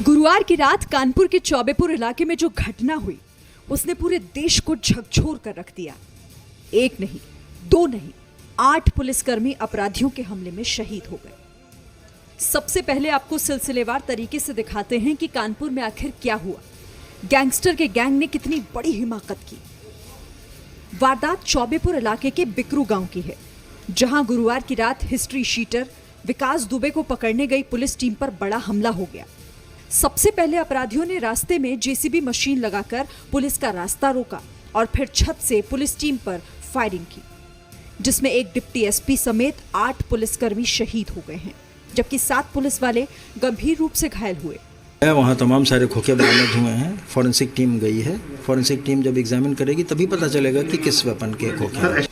गुरुवार की रात कानपुर के चौबेपुर इलाके में जो घटना हुई उसने पूरे देश को झकझोर कर रख दिया। एक नहीं, दो नहीं, 8 पुलिसकर्मी अपराधियों के हमले में शहीद हो गए। सबसे पहले आपको सिलसिलेवार तरीके से दिखाते हैं कि कानपुर में आखिर क्या हुआ, गैंगस्टर के गैंग ने कितनी बड़ी हिमाकत की। वारदात चौबेपुर इलाके के बिकरू गांव की है, जहां गुरुवार की रात हिस्ट्री शीटर विकास दुबे को पकड़ने गई पुलिस टीम पर बड़ा हमला हो गया। सबसे पहले अपराधियों ने रास्ते में जेसीबी मशीन लगाकर पुलिस का रास्ता रोका और फिर छत से पुलिस टीम पर फायरिंग की, जिसमें एक डिप्टी एसपी समेत 8 पुलिसकर्मी शहीद हो गए हैं, जबकि 7 पुलिस वाले गंभीर रूप से घायल हुए। वहाँ तमाम सारे खोखे बरामद हुए हैं। फॉरेंसिक टीम गई है। फॉरेंसिक टीम जब एग्जामिन करेगी तभी पता चलेगा कि किस वेपन के खोखे हैं।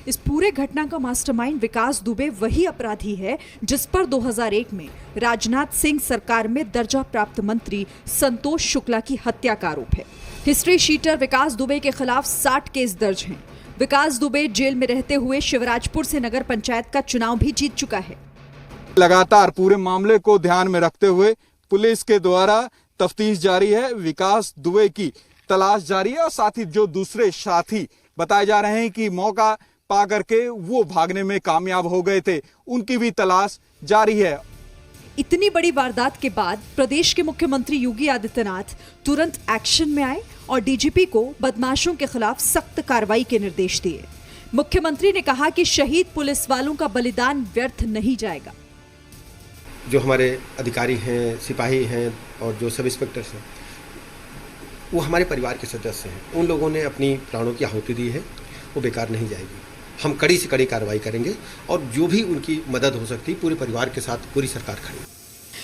इस पूरे घटना का मास्टरमाइंड विकास दुबे वही अपराधी है जिस पर 2001 में राजनाथ सिंह सरकार में दर्जा प्राप्त मंत्री संतोष शुक्ला की हत्या का आरोप है। हिस्ट्री शीटर विकास दुबे के खिलाफ 60 केस दर्ज हैं। विकास दुबे जेल में रहते हुए शिवराजपुर से नगर पंचायत का चुनाव भी जीत चुका है। लगातार पूरे मामले को ध्यान में रखते हुए पुलिस के द्वारा तफ्तीश जारी है, विकास दुबे की तलाश जारी है और साथ ही जो दूसरे साथी बताए जा रहे हैं कि मौका पा करके वो भागने में कामयाब हो गए थे, उनकी भी तलाश जारी है। इतनी बड़ी वारदात के बाद प्रदेश के मुख्यमंत्री योगी आदित्यनाथ तुरंत एक्शन में आए और डीजीपी को बदमाशों के खिलाफ सख्त कार्रवाई के निर्देश दिए। मुख्यमंत्री ने कहा कि शहीद पुलिस वालों का बलिदान व्यर्थ नहीं जाएगा। जो हमारे अधिकारी हैं, सिपाही हैं और जो सब इंस्पेक्टर्स हैं, वो हमारे परिवार के सदस्य हैं। उन लोगों ने अपनी प्राणों की आहुति दी है, वो बेकार नहीं जाएगी। हम कड़ी से कड़ी कार्रवाई करेंगे और जो भी उनकी मदद हो सकती है पूरे परिवार के साथ पूरी सरकार खड़ी।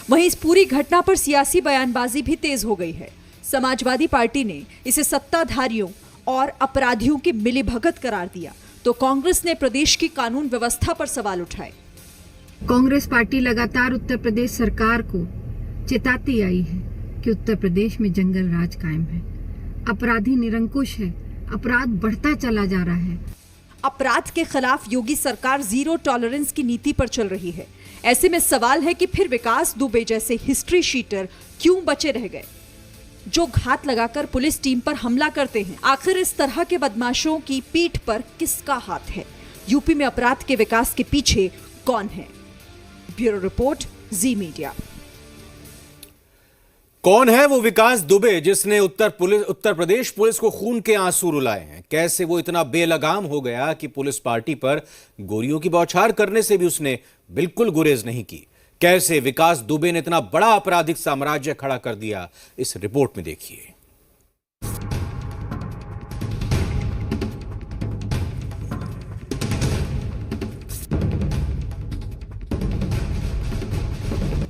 वहीं इस पूरी घटना पर सियासी बयानबाजी भी तेज हो गई है। समाजवादी पार्टी ने इसे सत्ताधारियों और अपराधियों की मिलीभगत करार दिया, तो कांग्रेस ने प्रदेश की कानून व्यवस्था पर सवाल उठाए। कांग्रेस पार्टी लगातार उत्तर प्रदेश सरकार को चेताती आई है कि उत्तर प्रदेश में जंगल राज कायम है, अपराधी निरंकुश है, अपराध बढ़ता चला जा रहा है। अपराध के खिलाफ योगी सरकार जीरो टॉलरेंस की नीति पर चल रही है। ऐसे में सवाल है कि फिर विकास दुबे जैसे हिस्ट्री शीटर क्यों बचे रह गए, जो घात लगाकर पुलिस टीम पर हमला करते हैं। आखिर इस तरह के बदमाशों की पीठ पर किसका हाथ है? यूपी में अपराध के विकास के पीछे कौन है? ब्यूरो रिपोर्ट, जी मीडिया। कौन है वो विकास दुबे जिसने उत्तर प्रदेश पुलिस को खून के आंसू रुलाए हैं? कैसे वो इतना बेलगाम हो गया कि पुलिस पार्टी पर गोलियों की बौछार करने से भी उसने बिल्कुल गुरेज नहीं की? कैसे विकास दुबे ने इतना बड़ा आपराधिक साम्राज्य खड़ा कर दिया? इस रिपोर्ट में देखिए।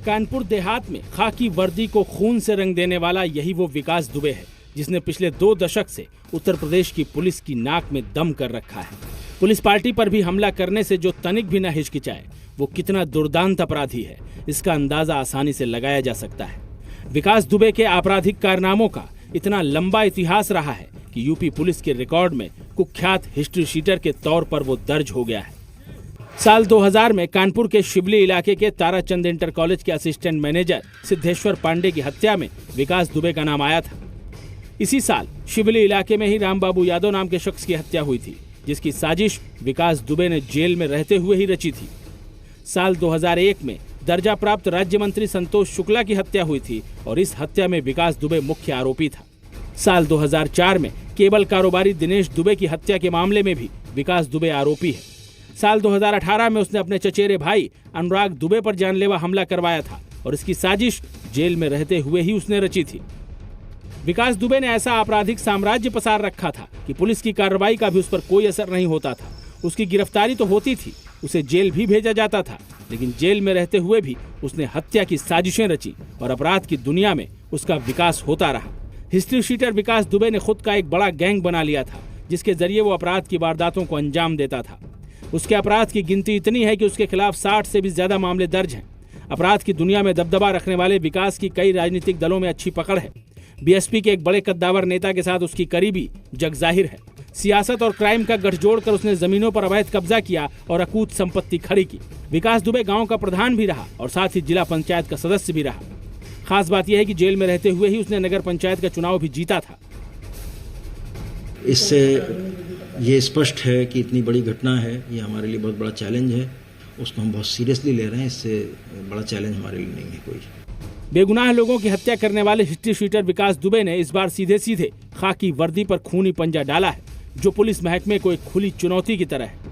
कानपुर देहात में खाकी वर्दी को खून से रंग देने वाला यही वो विकास दुबे है जिसने पिछले 2 दशक से उत्तर प्रदेश की पुलिस की नाक में दम कर रखा है। पुलिस पार्टी पर भी हमला करने से जो तनिक भी न हिचकिचाए, वो कितना दुर्दांत अपराधी है, इसका अंदाजा आसानी से लगाया जा सकता है। विकास दुबे के आपराधिक कारनामों का इतना लंबा इतिहास रहा है कि यूपी पुलिस के रिकॉर्ड में कुख्यात हिस्ट्री शीटर के तौर पर वो दर्ज हो गया है। साल 2000 में कानपुर के शिवली इलाके के ताराचंद इंटर कॉलेज के असिस्टेंट मैनेजर सिद्धेश्वर पांडे की हत्या में विकास दुबे का नाम आया था। इसी साल शिवली इलाके में ही रामबाबू यादव नाम के शख्स की हत्या हुई थी, जिसकी साजिश विकास दुबे ने जेल में रहते हुए ही रची थी। साल 2001 में दर्जा प्राप्त राज्य मंत्री संतोष शुक्ला की हत्या हुई थी और इस हत्या में विकास दुबे मुख्य आरोपी था। साल 2004 में केबल कारोबारी दिनेश दुबे की हत्या के मामले में भी विकास दुबे आरोपी है। साल 2018 में उसने अपने चचेरे भाई अनुराग दुबे पर जानलेवा हमला करवाया था और इसकी साजिश जेल में रहते हुए ही उसने रची थी। विकास दुबे ने ऐसा आपराधिक साम्राज्य पसार रखा था कि पुलिस की कार्रवाई का भी उस पर कोई असर नहीं होता था। उसकी गिरफ्तारी तो होती थी, उसे जेल भी भेजा जाता था, लेकिन जेल में रहते हुए भी उसने हत्या की साजिशें रची और अपराध की दुनिया में उसका विकास होता रहा। हिस्ट्री शीटर विकास दुबे ने खुद का एक बड़ा गैंग बना लिया था, जिसके जरिए वो अपराध की वारदातों को अंजाम देता था। उसके अपराध की गिनती इतनी है कि उसके खिलाफ 60 से भी ज्यादा मामले दर्ज हैं। अपराध की दुनिया में दबदबा रखने वाले विकास की कई राजनीतिक दलों में अच्छी पकड़ है। बीएसपी के एक बड़े कद्दावर नेता के साथ उसकी करीबी जग जाहिर है। सियासत और क्राइम का गठजोड़ कर उसने जमीनों पर अवैध कब्जा किया और अकूत संपत्ति खड़ी की। विकास दुबे गांव का प्रधान भी रहा और साथ ही जिला पंचायत का सदस्य भी रहा। खास बात यह है कि जेल में रहते हुए ही उसने नगर पंचायत का चुनाव भी जीता था। इससे ये स्पष्ट है कि इतनी बड़ी घटना है, ये हमारे लिए बहुत बड़ा चैलेंज है, उसको हम बहुत सीरियसली ले रहे हैं। इससे बड़ा चैलेंज हमारे लिए नहीं है कोई। बेगुनाह लोगों की हत्या करने वाले हिस्ट्री शीटर विकास दुबे ने इस बार सीधे सीधे खाकी वर्दी पर खूनी पंजा डाला है, जो पुलिस महकमे को एक खुली चुनौती की तरह है।